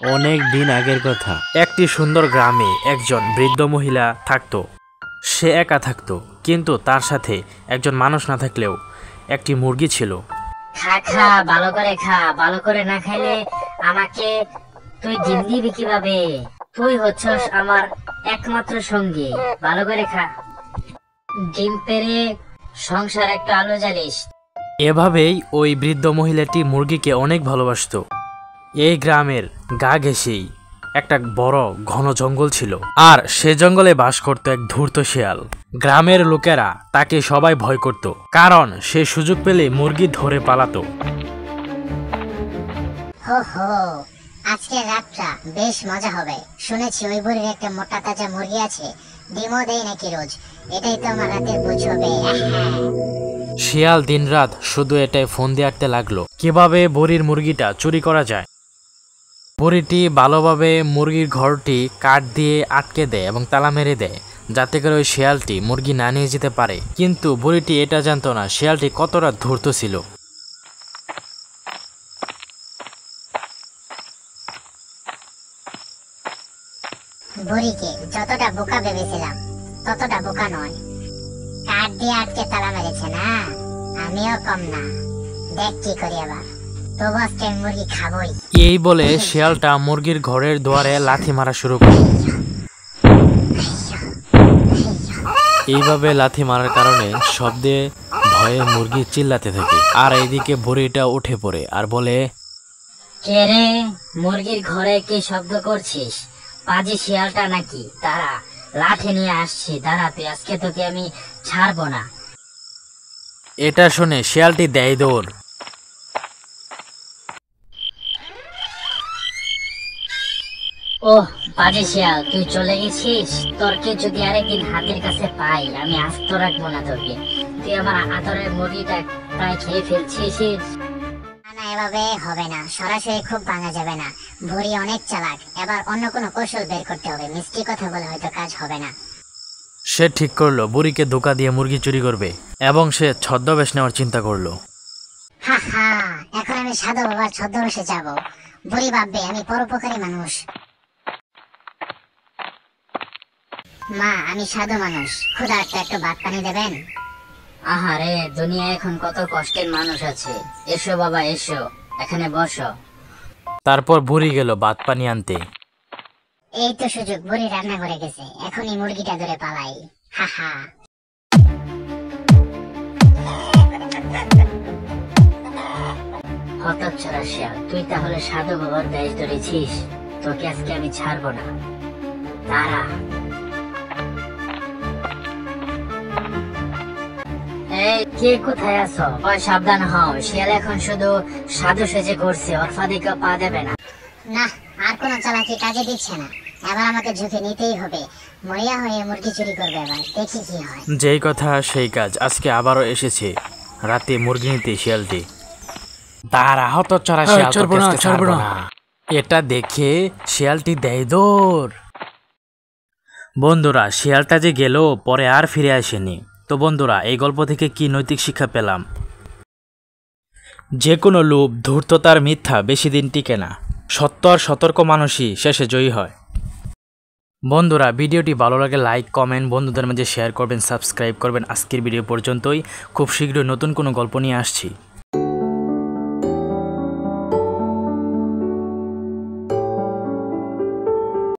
অনেক দিন আগের কথা। একটি সুন্দর গ্রামে একজন বৃদ্ধ মহিলা থাকতো। সে একা থাকতো, কিন্তু তার সাথে একজন মানুষ না থাকলেও একটি মুরগি ছিল। খা খা, ভালো করে খা। ভালো করে না খাইলে আমাকে তুই ডিম দিবি কিভাবে? তুই হচ্ছস আমার একমাত্র সঙ্গী। ভালো করে খা, ডিম পেরে সংসার একটা আলো জ্বালিস। এভাবেই ওই বৃদ্ধ মহিলাটি মুরগিকে অনেক ভালোবাসতো। এই গ্রামের গা ঘেঁষেই একটা বড় ঘন জঙ্গল ছিল, আর সে জঙ্গলে বাস করত এক ধূর্ত শেয়াল। গ্রামের লোকেরা তাকে সবাই ভয় করত, কারণ সে সুযোগ পেলে মুরগি ধরে পালাতো। হো হো, আজকে রাতটা বেশ মজা হবে। শুনেছি ওই বুড়ির একটা মোটা তাজা মুরগি আছে, ডিমও দেয় নাকি রোজ। এটাই তো আমার রাতের বুঝ হবে। শিয়াল দিনরাত শুধু এটাই ফোন দিয়ে আটতে লাগলো, কিভাবে বুড়ির মুরগিটা চুরি করা যায়। বুড়িটি ভালোভাবে মুরগির ঘরটি কাঠ দিয়ে আটকে দেয় এবং তালা মেরে দেয়, যাতে করে ওই শিয়ালটি মুরগি না নিয়ে যেতে পারে। কিন্তু বুড়িটি এটা জানতো না শিয়ালটি কতটা ধূর্ত ছিল। বুড়িকে যতটা বোকা ভেবেছিলাম ততটা বোকা নয়। কাঠ দিয়ে আটকে তালা মেরেছে না, আমিও কম না। দেখ কি করি আবার, তবু আজকে আমি মুরগি খাবই। এই বলে শিয়ালটা মুরগির ঘরের দুয়ারে লাথি মারা শুরু করে। এইভাবে লাথি মারার কারণে শব্দে ভয়ে মুরগি চিল্লাতে থাকে। আর এইদিকে বুড়িটা উঠে পড়ে আর বলে, কে রে, মুরগির ঘরে কি শব্দ করছিস? পাজি শিয়ালটা নাকি? তারা লাঠি নিয়ে আসছি, দাঁড়া, তুই আজকে তোকে আমি ছাড়বো না। এটা শুনে শিয়ালটি দেয় দৌড়। ওহ পাজি শিয়াল, তুই চলে গেছিস? তোরকে যদি আরেকদিন হাতের কাছে পাই, আমি আস্ত রাখবো না তোকে। তুই আমার আদরের মুরগিটা প্রায় খেয়ে ফেলছিস। না, এভাবে হবে না। সরাসরি খুব ভাঙা যাবে না। বুড়ি অনেক চালাক, এবার অন্য কোনো কৌশল বের করতে হবে। মিষ্টি কথা বলে হয়তো কাজ হবে না। সে ঠিক করলো বুড়িকে ধোঁকা দিয়ে মুরগি চুরি করবে, এবং সে ছদ্মবেশ নেওয়ার চিন্তা করলো। হা হা, এখন আমি সাধু বাবার ছদ্মবেশে যাব। বুড়ি ভাববে আমি পরোপকারী মানুষ। মা, আমি সাধু মানুষ, ক্ষুধার্ত, একটু ভাত পানি দেবেন? আহারে, দুনিয়া এখন কত কষ্টের মানুষ আছে। এসো বাবা, এসো, এখানে বসো। তারপর বুড়ি গেল ভাত পানি আনতে। এই তো সুযোগ, বুড়ি রান্না করে গেছে, এখনই মুরগিটা ধরে পালাই। হা হা। হতচ্ছাড়া শিয়াল, তুই তাহলে সাধু বাবার দেশ ধরেছিস? তোকে আজকে আমি ছাড়বো না, দাঁড়া। এই, কে কোথায় আছো? ওই সাবধান হও, শিয়াল এখন শুধু সাধু সেজে করছে, ওর ফাঁদে কেউ পা দেবে না। না, আর কোনো চালাকি কাজে দিচ্ছে না। এবার আমাকে ঝুঁকি নিতেই হবে। মরিয়া হয়ে মুরগি চুরি করবে, এবার দেখি কি হয়। যেই কথা সেই কাজ, আজকে আবারও এসেছে রাতে মুরগি নিতে শিয়ালটি। দাঁড়া হতচ্ছাড়া শিয়াল, তোকে আজকে ছাড়বো না। এটা দেখে শিয়ালটি দেয় দৌড়। বন্ধুরা, শিয়ালটা যে গেল, পরে আর ফিরে আসেনি। তো বন্ধুরা, এই গল্প থেকে কি নৈতিক শিক্ষা পেলাম? যে কোনো লোভ, ধূর্ততার, মিথ্যা বেশি দিন টিকে না। সত্য আর সতর্ক মানুষই শেষে জয়ী হয়। বন্ধুরা, ভিডিওটি ভালো লাগে লাইক, কমেন্ট, বন্ধুদের মাঝে শেয়ার করবেন, সাবস্ক্রাইব করবেন। আজকের ভিডিও পর্যন্তই। খুব শীঘ্রই নতুন কোনো গল্প নিয়ে আসছি।